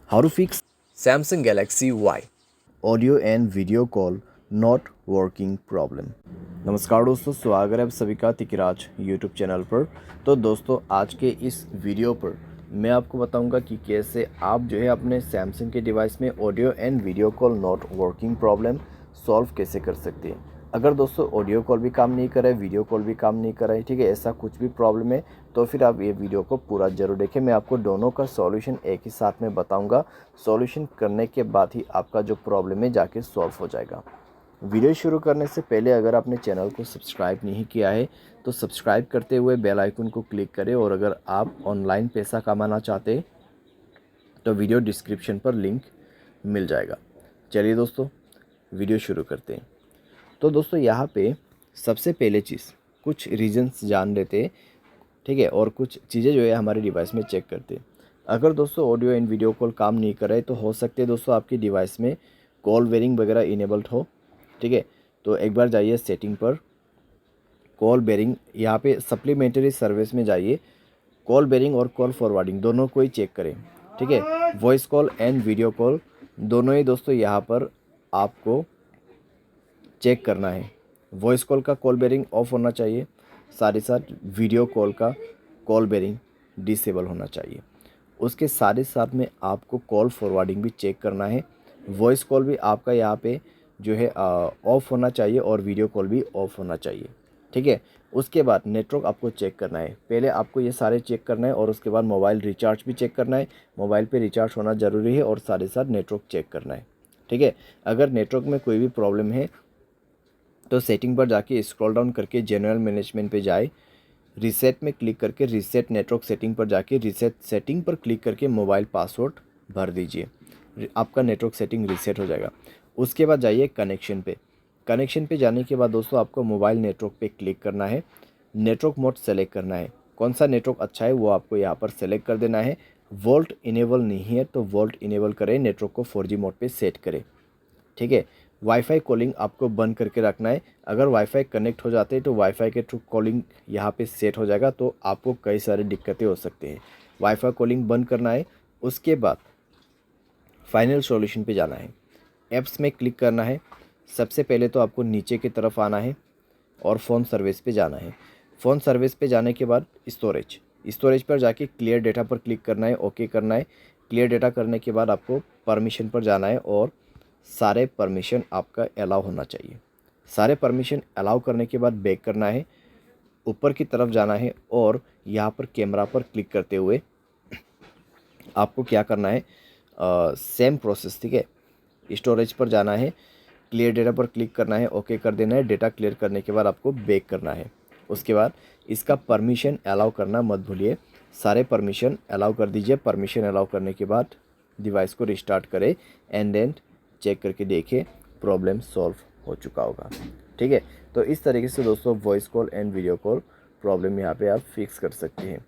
How to fix Samsung Galaxy Y audio and video call not working problem। नमस्कार दोस्तों, स्वागत है आप सभी का तिकराज यूट्यूब चैनल पर। तो दोस्तों, आज के इस वीडियो पर मैं आपको बताऊंगा कि कैसे आप जो है अपने सैमसंग के डिवाइस में audio and video call not working problem solve कैसे कर सकते हैं। अगर दोस्तों ऑडियो कॉल भी काम नहीं कर रहा है, वीडियो कॉल भी काम नहीं कर रहा है, ठीक है, ऐसा कुछ भी प्रॉब्लम है तो फिर आप ये वीडियो को पूरा ज़रूर देखें। मैं आपको दोनों का सॉल्यूशन एक ही साथ में बताऊंगा। सॉल्यूशन करने के बाद ही आपका जो प्रॉब्लम है जाके सॉल्व हो जाएगा। वीडियो शुरू करने से पहले अगर आपने चैनल को सब्सक्राइब नहीं किया है तो सब्सक्राइब करते हुए बेल आइकन को क्लिक करें, और अगर आप ऑनलाइन पैसा कमाना चाहते हैं तो वीडियो डिस्क्रिप्शन पर लिंक मिल जाएगा। चलिए दोस्तों, वीडियो शुरू करते हैं। तो दोस्तों, यहाँ पे सबसे पहले चीज़ कुछ रीजंस जान लेते हैं, ठीक है, और कुछ चीज़ें जो है हमारे डिवाइस में चेक करते हैं। अगर दोस्तों ऑडियो एंड वीडियो कॉल काम नहीं कर रहे तो हो सकते हैं दोस्तों आपकी डिवाइस में कॉल बेरिंग वगैरह इनेबल्ड हो, ठीक है। तो एक बार जाइए सेटिंग पर, कॉल बेरिंग, यहाँ पे सप्लीमेंट्री सर्विस में जाइए, कॉल बेरिंग और कॉल फॉरवर्डिंग दोनों को ही चेक करें, ठीक है। Voice call and video call दोनों ही दोस्तों यहाँ पर आपको चेक करना है। वॉइस कॉल का कॉल बेरिंग ऑफ होना चाहिए, साथ ही साथ वीडियो कॉल का कॉल बेरिंग डिसेबल होना चाहिए। उसके साथ ही साथ में आपको कॉल फॉरवर्डिंग भी चेक करना है। वॉइस कॉल भी आपका यहाँ पे जो है ऑफ होना चाहिए और वीडियो कॉल भी ऑफ होना चाहिए, ठीक है। उसके बाद नेटवर्क आपको चेक करना है। पहले आपको ये सारे चेक करना है और उसके बाद मोबाइल रिचार्ज भी चेक करना है। मोबाइल पे रिचार्ज होना ज़रूरी है और साथ ही साथ नेटवर्क चेक करना है, ठीक है। अगर नेटवर्क में कोई भी प्रॉब्लम है तो सेटिंग पर जाके स्क्रॉल डाउन करके जनरल मैनेजमेंट पे जाए, रीसेट में क्लिक करके रीसेट नेटवर्क सेटिंग पर जाके रीसेट सेटिंग पर क्लिक करके मोबाइल पासवर्ड भर दीजिए, आपका नेटवर्क सेटिंग रीसेट हो जाएगा। उसके बाद जाइए कनेक्शन पे। कनेक्शन पे जाने के बाद दोस्तों आपको मोबाइल नेटवर्क पे क्लिक करना है, नेटवर्क मोड सेलेक्ट करना है। कौन सा नेटवर्क अच्छा है वो आपको यहाँ पर सेलेक्ट कर देना है। वोल्ट इनेबल नहीं है तो वोल्ट इनेबल करें, नेटवर्क को 4G मोड पे सेट करें, ठीक है। वाईफाई कॉलिंग आपको बंद करके रखना है। अगर वाईफाई कनेक्ट हो जाते हैं तो वाईफाई के थ्रू कॉलिंग यहाँ पे सेट हो जाएगा, तो आपको कई सारी दिक्कतें हो सकती हैं। वाईफाई कॉलिंग बंद करना है। उसके बाद फाइनल सॉल्यूशन पे जाना है, ऐप्स में क्लिक करना है। सबसे पहले तो आपको नीचे की तरफ आना है और फ़ोन सर्विस पे जाना है। फ़ोन सर्विस पे जाने के बाद स्टोरेज पर जाके क्लियर डेटा पर क्लिक करना है, ओके करना है। क्लियर डेटा करने के बाद आपको परमिशन पर जाना है और सारे परमिशन आपका अलाउ होना चाहिए। सारे परमिशन अलाउ करने के बाद बैक करना है, ऊपर की तरफ जाना है और यहाँ पर कैमरा पर क्लिक करते हुए आपको क्या करना है, सेम प्रोसेस, ठीक है। स्टोरेज पर जाना है, क्लियर डेटा पर क्लिक करना है, ओके कर देना है। डेटा क्लियर करने के बाद आपको बैक करना है। उसके बाद इसका परमिशन अलाउ करना मत भूलिए, सारे परमिशन अलाउ कर दीजिए। परमिशन अलाउ करने के बाद डिवाइस को रिस्टार्ट करें एंड देन चेक करके देखें प्रॉब्लम सॉल्व हो चुका होगा, ठीक है। तो इस तरीके से दोस्तों voice call and video call problem यहाँ पे आप फिक्स कर सकते हैं,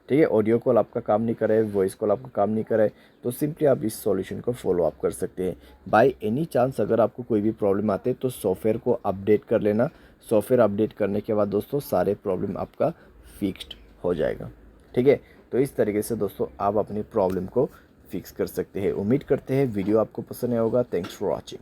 ठीक है। ऑडियो कॉल आपका काम नहीं कर रहा है, वॉइस कॉल आपका काम नहीं कर रहा है, तो सिंपली आप इस सॉल्यूशन को फॉलो अप कर सकते हैं। बाय एनी चांस अगर आपको कोई भी प्रॉब्लम आते तो सॉफ्टवेयर को अपडेट कर लेना। सॉफ्टवेयर अपडेट करने के बाद दोस्तों सारे प्रॉब्लम आपका फिक्स्ड हो जाएगा, ठीक है। तो इस तरीके से दोस्तों आप अपनी प्रॉब्लम को फिक्स कर सकते हैं। उम्मीद करते हैं वीडियो आपको पसंद आया होगा। Thanks for watching.